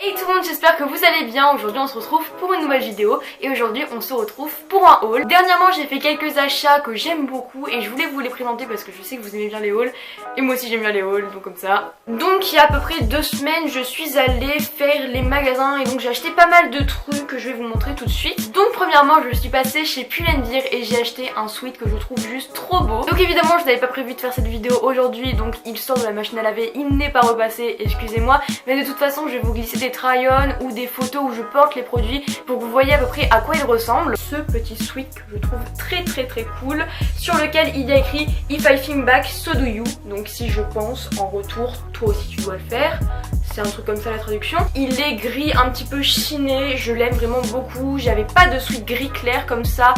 Hey tout le monde, j'espère que vous allez bien. Aujourd'hui on se retrouve pour une nouvelle vidéo et aujourd'hui on se retrouve pour un haul. Dernièrement j'ai fait quelques achats que j'aime beaucoup et je voulais vous les présenter parce que je sais que vous aimez bien les hauls et moi aussi j'aime bien les hauls, donc comme ça. Donc il y a à peu près 2 semaines je suis allée faire les magasins et donc j'ai acheté pas mal de trucs que je vais vous montrer tout de suite. Donc premièrement je suis passée chez Pull&Bear et j'ai acheté un sweat que je trouve juste trop beau. Donc évidemment je n'avais pas prévu de faire cette vidéo aujourd'hui, donc il sort de la machine à laver, il n'est pas repassé, excusez-moi, mais de toute façon je vais vous glisser des try-on ou des photos où je porte les produits pour que vous voyez à peu près à quoi il ressemble. Ce petit sweat que je trouve très cool, sur lequel il y a écrit If I think back, so do you. Donc si je pense en retour, toi aussi tu dois le faire. C'est un truc comme ça la traduction. Il est gris un petit peu chiné, je l'aime vraiment beaucoup. J'avais pas de sweat gris clair comme ça,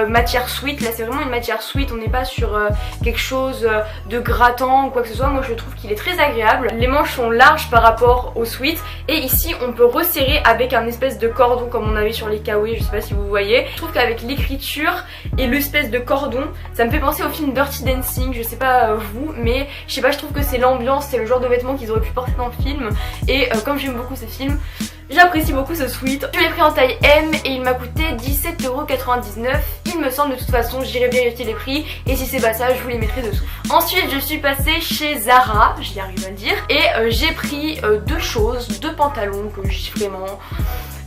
matière sweat. Là c'est vraiment une matière sweat, on n'est pas sur quelque chose de grattant ou quoi que ce soit. Moi je trouve qu'il est très agréable. Les manches sont larges par rapport au sweat et ici on peut resserrer avec un espèce de cordon comme on avait sur les kawaii, je sais pas si vous voyez. Je trouve qu'avec l'écriture et l'espèce de cordon, ça me fait penser au film Dirty Dancing. Je sais pas vous, mais je sais pas, je trouve que c'est l'ambiance, c'est le genre de vêtements qu'ils auraient pu porter dans le film. Et comme j'aime beaucoup ce film, j'apprécie beaucoup ce sweat. Je l'ai pris en taille M et il m'a coûté 17,99€. Il me semble, de toute façon j'irai vérifier les prix et si c'est pas ça je vous les mettrai dessous. Ensuite je suis passée chez Zara, j'y arrive à le dire, et j'ai pris 2 choses, 2 pantalons que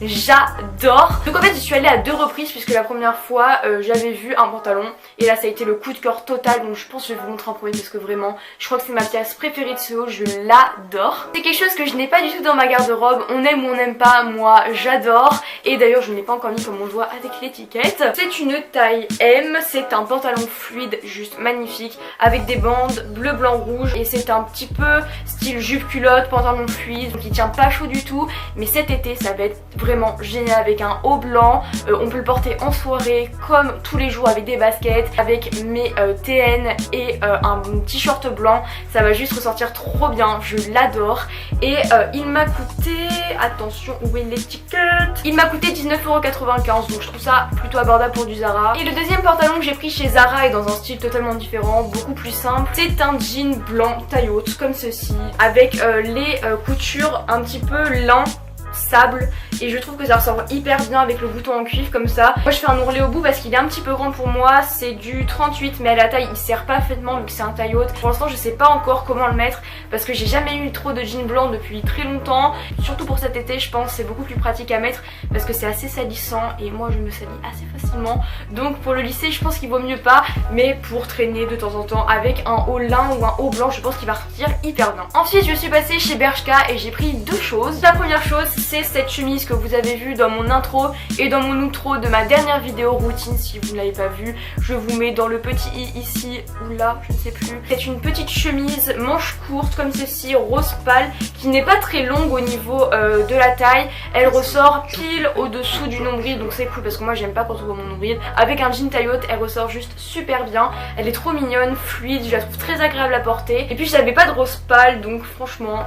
j'adore. Donc en fait j'y suis allée à 2 reprises puisque la première fois j'avais vu un pantalon et là ça a été le coup de cœur total, donc je pense que je vais vous montrer en premier parce que vraiment je crois que c'est ma pièce préférée de ce haul, je l'adore. C'est quelque chose que je n'ai pas du tout dans ma garde-robe, on aime ou on n'aime pas, moi j'adore, et d'ailleurs je ne l'ai pas encore mis comme on le voit avec l'étiquette. C'est une taille M, c'est un pantalon fluide juste magnifique avec des bandes bleu, blanc, rouge et c'est un petit peu style jupe culotte, pantalon fluide, donc il tient pas chaud du tout, mais cet été ça va être vraiment génial avec un haut blanc. On peut le porter en soirée comme tous les jours avec des baskets, avec mes TN et un t-shirt blanc. Ça va juste ressortir trop bien, je l'adore. Et il m'a coûté, attention où est l'étiquette, il m'a coûté 19,95€, donc je trouve ça plutôt abordable pour du Zara. Et le deuxième pantalon que j'ai pris chez Zara est dans un style totalement différent, beaucoup plus simple. C'est un jean blanc taille haute comme ceci, avec les coutures un petit peu lent sable, et je trouve que ça ressort hyper bien avec le bouton en cuivre comme ça. Moi je fais un ourlet au bout parce qu'il est un petit peu grand pour moi, c'est du 38 mais à la taille il sert parfaitement vu que c'est un taille haute. Pour l'instant je sais pas encore comment le mettre parce que j'ai jamais eu trop de jeans blancs depuis très longtemps, surtout pour cet été je pense c'est beaucoup plus pratique à mettre parce que c'est assez salissant et moi je me salis assez facilement, donc pour le lisser je pense qu'il vaut mieux pas, mais pour traîner de temps en temps avec un haut lin ou un haut blanc je pense qu'il va ressortir hyper bien. Ensuite je suis passée chez Bershka et j'ai pris 2 choses. La première chose c'est cette chemise que vous avez vue dans mon intro et dans mon outro de ma dernière vidéo routine. Si vous ne l'avez pas vue, je vous mets dans le petit i ici ou là, je ne sais plus. C'est une petite chemise manche courte comme ceci, rose pâle, qui n'est pas très longue au niveau de la taille. Elle ressort pile au dessous du nombril, donc c'est cool parce que moi j'aime pas quand on voit mon nombril. Avec un jean taille haute, elle ressort juste super bien. Elle est trop mignonne, fluide, je la trouve très agréable à porter. Et puis je n'avais pas de rose pâle, donc franchement,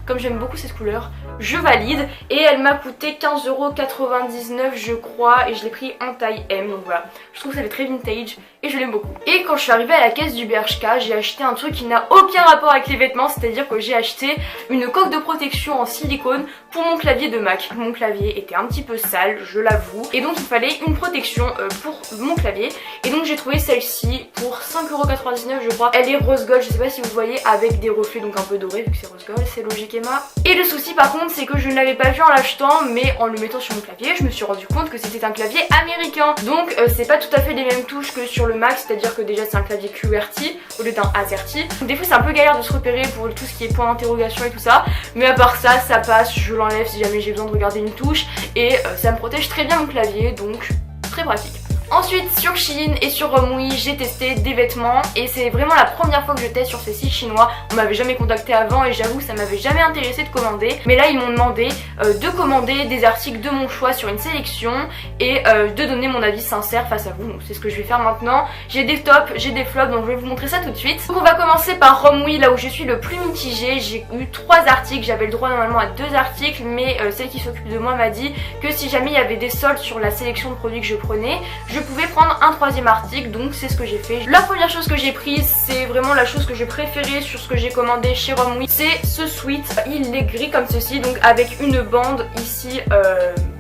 comme j'aime beaucoup cette couleur, je valide. Et elle m'a coûté 15,99€ je crois, et je l'ai pris en taille M, donc voilà. Je trouve que ça fait très vintage et je l'aime beaucoup. Et quand je suis arrivée à la caisse du Bershka, j'ai acheté un truc qui n'a aucun rapport avec les vêtements, c'est-à-dire que j'ai acheté une coque de protection en silicone pour mon clavier de Mac. Mon clavier était un petit peu sale, je l'avoue, et donc il fallait une protection pour mon clavier, et donc j'ai trouvé celle-ci pour 5,99€ je crois. Elle est rose gold, je sais pas si vous voyez, avec des reflets donc un peu dorés vu que c'est rose gold, c'est logique Emma. Et le souci par contre c'est que je ne l'avais pas vu en l'achetant, mais en le mettant sur mon clavier je me suis rendu compte que c'était un clavier américain, donc c'est pas tout à fait les mêmes touches que sur le Mac, c'est-à-dire que déjà c'est un clavier QWERTY au lieu d'un AZERTY, donc des fois c'est un peu galère de se repérer pour tout ce qui est point d'interrogation et tout ça, mais à part ça, ça passe, je l'enlève si jamais j'ai besoin de regarder une touche et ça me protège très bien mon clavier, donc très pratique. Ensuite sur Shein et sur Romwe j'ai testé des vêtements et c'est vraiment la première fois que je teste sur ces sites chinois. On m'avait jamais contacté avant et j'avoue que ça m'avait jamais intéressé de commander, mais là ils m'ont demandé de commander des articles de mon choix sur une sélection et de donner mon avis sincère face à vous, donc c'est ce que je vais faire maintenant. J'ai des tops, j'ai des flops, donc je vais vous montrer ça tout de suite. Donc on va commencer par Romwe, là où je suis le plus mitigée. J'ai eu 3 articles, j'avais le droit normalement à 2 articles, mais celle qui s'occupe de moi m'a dit que si jamais il y avait des soldes sur la sélection de produits que je prenais, je pouvais prendre un troisième article, donc c'est ce que j'ai fait. La première chose que j'ai prise, c'est vraiment la chose que j'ai préférée sur ce que j'ai commandé chez Romwe, c'est ce sweat. Il est gris comme ceci, donc avec une bande ici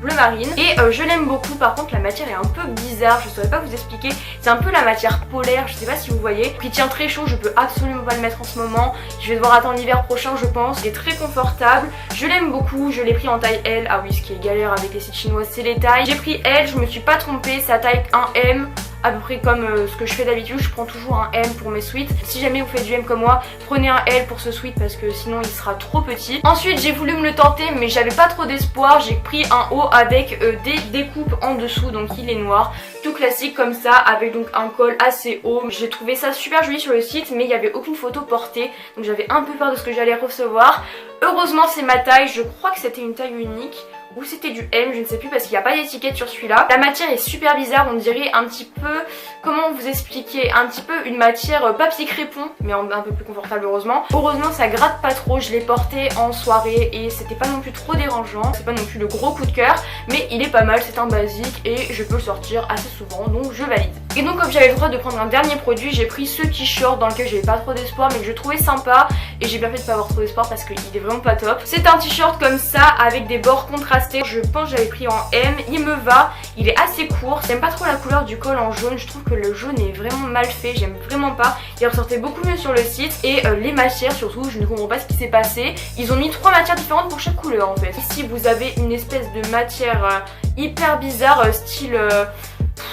bleu marine, et je l'aime beaucoup. Par contre la matière est un peu bizarre, je saurais pas vous expliquer, c'est un peu la matière polaire, je sais pas si vous voyez. Il tient très chaud, je peux absolument pas le mettre en ce moment, je vais devoir attendre l'hiver prochain je pense. Il est très confortable, je l'aime beaucoup, je l'ai pris en taille L. Ah oui, ce qui est galère avec les sites chinois c'est les tailles. J'ai pris L, je me suis pas trompée, ça taille un M, à peu près comme ce que je fais d'habitude. Je prends toujours un M pour mes sweats. Si jamais vous faites du M comme moi, prenez un L pour ce sweat parce que sinon il sera trop petit. Ensuite j'ai voulu me le tenter mais j'avais pas trop d'espoir. J'ai pris un haut avec des découpes en dessous, donc il est noir, tout classique comme ça, avec donc un col assez haut. J'ai trouvé ça super joli sur le site mais il n'y avait aucune photo portée, donc j'avais un peu peur de ce que j'allais recevoir. Heureusement c'est ma taille, je crois que c'était une taille unique ou c'était du M, je ne sais plus parce qu'il n'y a pas d'étiquette sur celui-là. La matière est super bizarre, on dirait un petit peu, comment vous expliquer, un petit peu une matière papier crépon, mais un peu plus confortable heureusement. Heureusement ça gratte pas trop, je l'ai porté en soirée et c'était pas non plus trop dérangeant, c'est pas non plus le gros coup de cœur, mais il est pas mal, c'est un basique et je peux le sortir assez souvent, donc je valide. Et donc comme j'avais le droit de prendre un dernier produit, j'ai pris ce t-shirt dans lequel j'avais pas trop d'espoir mais que je trouvais sympa, et j'ai bien fait de pas avoir trop d'espoir parce qu'il est vraiment pas top. C'est un t-shirt comme ça avec des bords contrastés. Je pense que j'avais pris en M, il me va, il est assez court. J'aime pas trop la couleur du col en jaune, je trouve que le jaune est vraiment mal fait, j'aime vraiment pas. Il ressortait beaucoup mieux sur le site, et les matières surtout, je ne comprends pas ce qui s'est passé. Ils ont mis 3 matières différentes pour chaque couleur en fait. Ici vous avez une espèce de matière hyper bizarre, style...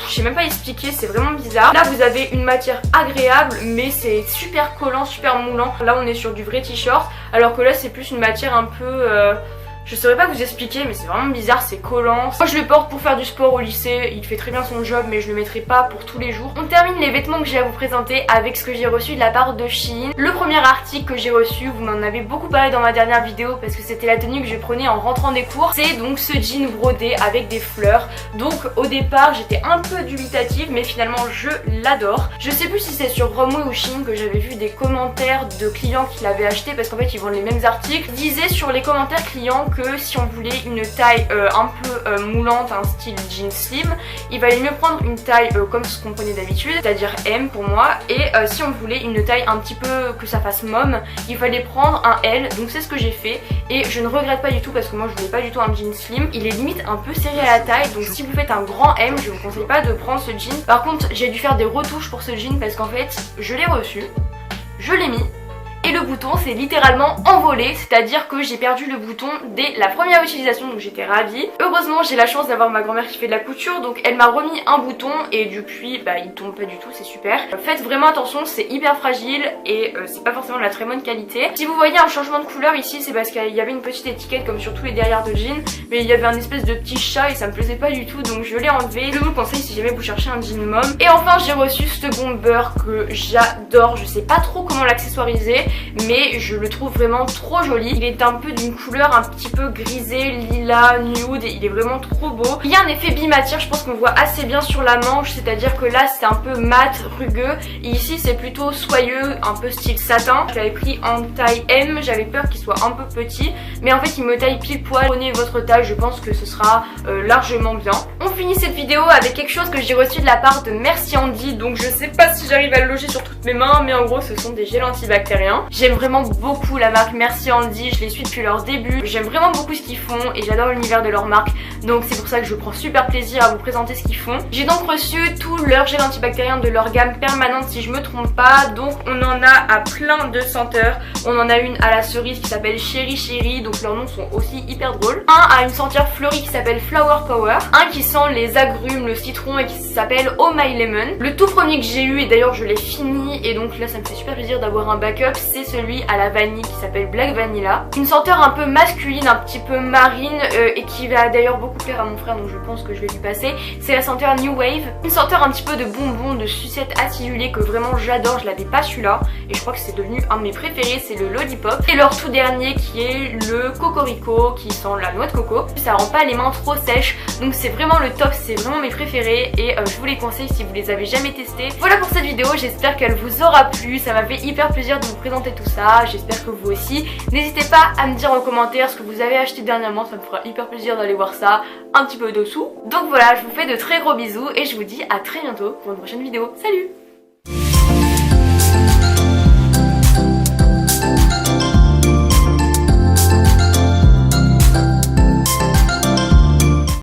je sais même pas expliquer, c'est vraiment bizarre. Là vous avez une matière agréable mais c'est super collant, super moulant. Là on est sur du vrai t-shirt, alors que là c'est plus une matière un peu... je saurais pas vous expliquer mais c'est vraiment bizarre, c'est collant. Moi je le porte pour faire du sport au lycée, il fait très bien son job mais je le mettrai pas pour tous les jours. On termine les vêtements que j'ai à vous présenter avec ce que j'ai reçu de la part de Shein. Le premier article que j'ai reçu, vous m'en avez beaucoup parlé dans ma dernière vidéo parce que c'était la tenue que je prenais en rentrant des cours. C'est donc ce jean brodé avec des fleurs. Donc au départ j'étais un peu dubitative mais finalement je l'adore. Je sais plus si c'est sur Romwe ou Shein que j'avais vu des commentaires de clients qui l'avaient acheté parce qu'en fait ils vendent les mêmes articles. Ils disaient sur les commentaires clients que si on voulait une taille un peu moulante, un style jean slim, il valait mieux prendre une taille comme ce qu'on prenait d'habitude, c'est-à-dire M pour moi, et si on voulait une taille un petit peu que ça fasse mom, il fallait prendre un L, donc c'est ce que j'ai fait et je ne regrette pas du tout parce que moi je voulais pas du tout un jean slim, il est limite un peu serré à la taille, donc si vous faites un grand M, je vous conseille pas de prendre ce jean. Par contre j'ai dû faire des retouches pour ce jean parce qu'en fait je l'ai reçu, je l'ai mis, et le bouton s'est littéralement envolé, c'est-à-dire que j'ai perdu le bouton dès la première utilisation, donc j'étais ravie. Heureusement j'ai la chance d'avoir ma grand-mère qui fait de la couture, donc elle m'a remis un bouton et depuis bah il tombe pas du tout, c'est super. Faites vraiment attention, c'est hyper fragile et c'est pas forcément de la très bonne qualité. Si vous voyez un changement de couleur ici, c'est parce qu'il y avait une petite étiquette comme sur tous les derrières de jean, mais il y avait un espèce de petit chat et ça me plaisait pas du tout, donc je l'ai enlevé. Je vous le conseille si jamais vous cherchez un jean mom. Et enfin j'ai reçu ce bomber que j'adore, je sais pas trop comment l'accessoiriser mais je le trouve vraiment trop joli. Il est un peu d'une couleur un petit peu grisée, lilas, nude, et il est vraiment trop beau. Il y a un effet bimatière, je pense qu'on voit assez bien sur la manche, c'est-à-dire que là c'est un peu mat, rugueux, et ici c'est plutôt soyeux, un peu style satin. Je l'avais pris en taille M, j'avais peur qu'il soit un peu petit, mais en fait il me taille pile poil. Prenez votre taille, je pense que ce sera largement bien. On finit cette vidéo avec quelque chose que j'ai reçu de la part de Merci Handy, donc je sais pas si j'arrive à le loger sur toutes mes mains, mais en gros ce sont des gels antibactériens. J'aime vraiment beaucoup la marque Merci Handy, je les suis depuis leur début, j'aime vraiment beaucoup ce qu'ils font et j'adore l'univers de leur marque, donc c'est pour ça que je prends super plaisir à vous présenter ce qu'ils font. J'ai donc reçu tout leur gel antibactérien de leur gamme permanente si je me trompe pas, donc on en a à plein de senteurs. On en a une à la cerise qui s'appelle Chéri Chéri, donc leurs noms sont aussi hyper drôles. Un à une senteur fleurie qui s'appelle Flower Power, un qui sent les agrumes, le citron et qui s'appelle Oh My Lemon. Le tout premier que j'ai eu et d'ailleurs je l'ai fini et donc là ça me fait super plaisir d'avoir un backup, c'est celui à la vanille qui s'appelle Black Vanilla. Une senteur un peu masculine, un petit peu marine et qui va d'ailleurs beaucoup plaire à mon frère, donc je pense que je vais lui passer. C'est la senteur New Wave, une senteur un petit peu de bonbons, de sucette acidulée que vraiment j'adore. Je l'avais pas celui-là et je crois que c'est devenu un de mes préférés, c'est le Lollipop. Et leur tout dernier qui est le Cocorico qui sent la noix de coco. Ça rend pas les mains trop sèches, donc c'est vraiment le top, c'est vraiment mes préférés et je vous les conseille si vous les avez jamais testés. Voilà pour cette vidéo, j'espère qu'elle vous aura plu, ça m'a fait hyper plaisir de vous présenter et tout ça, j'espère que vous aussi. N'hésitez pas à me dire en commentaire ce que vous avez acheté dernièrement, ça me fera hyper plaisir d'aller voir ça un petit peu au-dessous. Donc voilà, je vous fais de très gros bisous et je vous dis à très bientôt pour une prochaine vidéo. Salut!